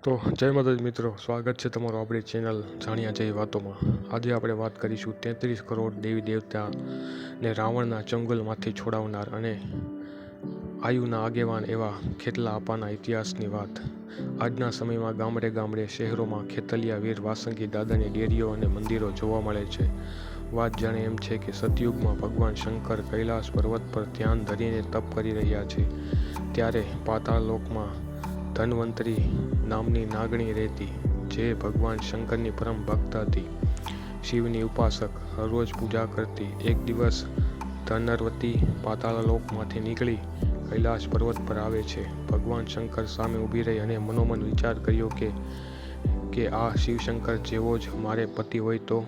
તો જય માતાજી મિત્રો, સ્વાગત છે તમારું આપણી ચેનલ જાણ્યા જેવી વાતોમાં। આજે આપણે વાત કરીશું 33 કરોડ દેવી દેવતાને રાવણના ચંગુલમાંથી છોડાવનાર અને આયુના આગેવાન એવા ખેતલા આપાના ઇતિહાસની વાત। આજના સમયમાં ગામડે ગામડે શહેરોમાં ખેતલિયા વીર વાસંગી દાદાની ડેરીઓ અને મંદિરો જોવા મળે છે। વાત જાણે એમ છે કે સતયુગમાં ભગવાન શંકર કૈલાસ પર્વત પર ધ્યાન ધરીને તપ કરી રહ્યા છે, ત્યારે પાતાળ લોકમાં ધન્વંતરી નામની નાગણી રહેતી, જે ભગવાન શંકરની પરમ ભક્ત હતી, શિવની ઉપાસક, હરરોજ પૂજા કરતી। એક દિવસ ધનરવતી પાતાળલોકમાંથી નીકળી કૈલાસ પર્વત પર આવે છે। ભગવાન શંકર સામે ઊભી રહી અને મનોમન વિચાર કર્યો કે આ શિવશંકર જેવો જ મારે પતિ હોય તો?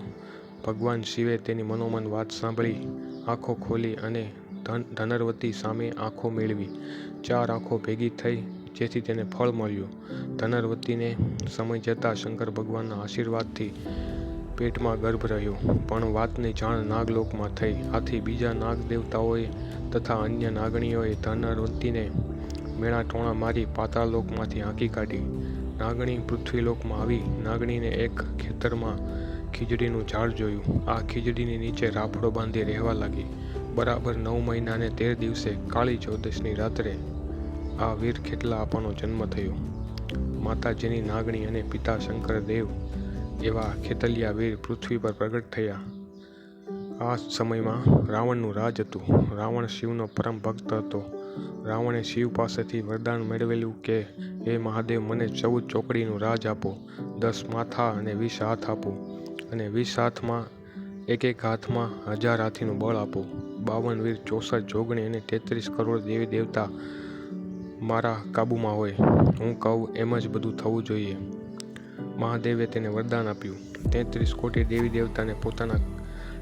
ભગવાન શિવે તેની મનોમન વાત સાંભળી આંખો ખોલી અને ધનરવતી સામે આંખો મેળવી। 4 આંખો ભેગી થઈ, જેથી તેને ફળ મળ્યું। ધનરવતીને સમય જતાં શંકર ભગવાનના આશીર્વાદથી પેટમાં ગર્ભ રહ્યો, પણ વાતની જાણ નાગલોકમાં થઈ। આથી બીજા નાગ દેવતાઓએ તથા અન્ય નાગણીઓએ ધનરવતીને મેણા ટોણા મારી પાતાળલોકમાંથી હાંકી કાઢી। નાગણી પૃથ્વીલોકમાં આવી નાગણીને એક ખેતરમાં ખીજડીનું ઝાડ જોયું। આ ખીજડીની નીચે રાફડો બાંધી રહેવા લાગી। બરાબર 9 મહિના ને 13 દિવસે કાળી ચૌદસની રાત્રે આ વીર ખેતલા આપાનો જન્મ થયો। માતાજીની નાગણી અને પિતા શંકર દેવ એવા ખેતલિયા વીર પૃથ્વી પર પ્રગટ થયા। આ સમયમાં રાવણનું રાજ હતું। રાવણ શિવનો પરમ ભક્ત હતો। રાવણે શિવ પાસેથી વરદાન મેળવેલું કે હે મહાદેવ, મને 14 ચોકડીનું રાજ આપો, 10 માથા અને 20 હાથ આપો, અને 20 હાથમાં એક હાથમાં 1000 હાથીનું બળ આપો। 52 વીર, 64 જોગણી અને 33 કરોડ દેવી દેવતા મારા કાબૂમાં હોય। હું કહું એમ જ બધું થવું જોઈએ। મહાદેવે તેને વરદાન આપ્યું। 33 કોટી દેવી દેવતાને પોતાના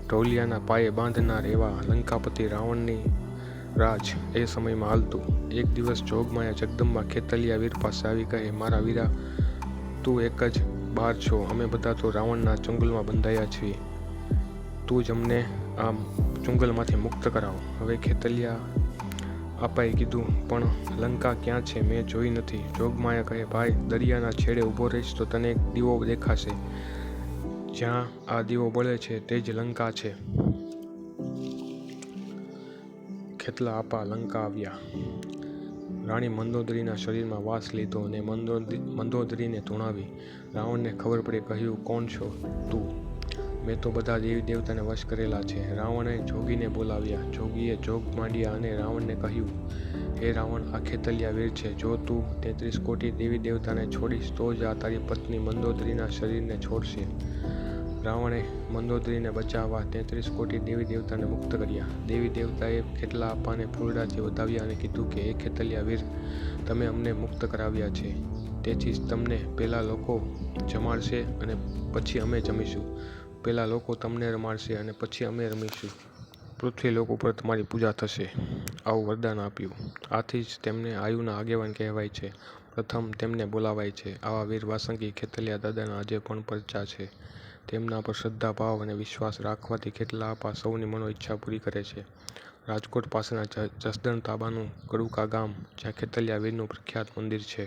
ઢોલિયાના પાયે બાંધનાર એવા લંકાપતિ રાવણની રાજ એ સમયમાં હાલતું। એક દિવસ જોગમાયા જગદંબા ખેતલિયા વીર પાસે આવી કહે, મારા વીરા, તું એક જ બાર છો, અમે બધા તો રાવણના ચંગુલમાં બંધાયા છીએ। તું જ અમને આ ચુંગલમાંથી મુક્ત કરાવ। હવે ખેતલિયા આપાએ કીધું, પણ લંકા ક્યાં છે? મેં જોઈ નથી। જોગમાયા કહે, ભાઈ, દરિયાના છેડે ઊભો રહીશ તો તને એક દીવો દેખાશે। જ્યાં આ દીવો બળે છે તે જ લંકા છે। ખેતલા આપા લંકા આવ્યા। રાણી મંદોદરીના શરીરમાં વાસ લીધો અને મંદોદરીને ધૂણાવી। રાવણને ખબર પડી, કહ્યું, કોણ છો તું? મેં તો બધા દેવી દેવતાને વશ કરેલા છે। રાવણે જોગીને બોલાવ્યા। જોગીએ જોગ માંડ્યા અને રાવણને કહ્યું, હે રાવણ, આ ખેતલિયા વીર છે। જો તું 33 કોટી દેવી દેવતાને છોડીશ તો જ આ તારી પત્ની મંદોદરીના શરીરને છોડશે। રાવણે મંદોદરીને બચાવવા 33 કોટી દેવી દેવતાને મુક્ત કર્યા। દેવી દેવતાએ ખેતલા આપાને ફૂલડાથી વધાવ્યા અને કીધું કે હે ખેતલિયા વીર, તમે અમને મુક્ત કરાવ્યા છે, તેથી જ તમને પહેલાં લોકો જમાડશે અને પછી અમે જમીશું। પહેલાં લોકો તમને રમાડશે અને પછી અમે રમીશું। પૃથ્વી લોક ઉપર તમારી પૂજા થશે। આવું વરદાન આપ્યું। આથી જ તેમને આયુના આગેવાન કહેવાય છે। પ્રથમ તેમને બોલાવાય છે। આવા વીર વાસંગી ખેતલિયા દાદાના આજે પણ પરચા છે। તેમના પર શ્રદ્ધા, ભાવ અને વિશ્વાસ રાખવાથી ખેતલા આપા સૌની મનો ઈચ્છા પૂરી કરે છે। રાજકોટ પાસેના જસદણ તાબાનું કડુકા ગામ, જ્યાં ખેતલિયા વીરનું પ્રખ્યાત મંદિર છે,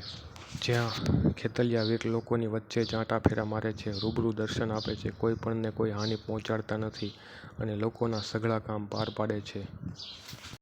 જ્યાં ખેતલિયા વીર લોકોની વચ્ચે ચાંટા ફેરા મારે છે, રૂબરૂ દર્શન આપે છે, કોઈ પણને કોઈ હાનિ પહોંચાડતા નથી અને લોકોના સઘળા કામ પાર પાડે છે।